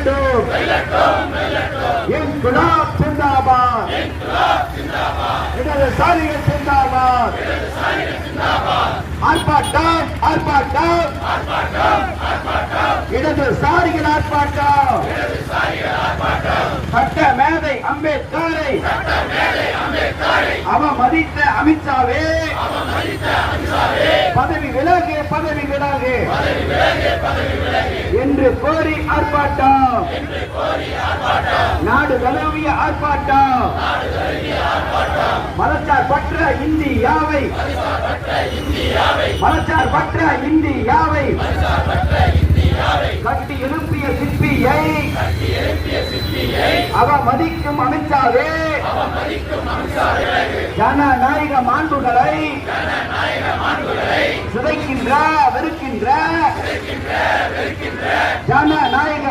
வெல்லட்டும். இன்குலாப் ஜிந்தாபாத். இடதுசாரிகள் ஜிந்தாபாத். ஆர்ப்பாட்டம் ஆர்ப்பாட்டம். இடதுசாரிகள் ஆர்ப்பாட்டம். சட்ட மேதை அம்பேத்கரை அவமதித்த அமித்ஷாவே பதவி விலகு பதவி விலகு என்று கோரி ஆர்ப்பாட்டம். நாடு தழுவிய ஆர்ப்பாட்டம். மதச்சார்பற்ற இந்தியாவை மதச்சார்பற்ற இந்தியாவை கட்டி எழுப்பிய சிற்பியை அவமதிக்கும் அமித்ஷாவே ஜனநாயக மாண்புகளை சிதைக்கின்ற வெறுக்கின்ற ஜனநாயக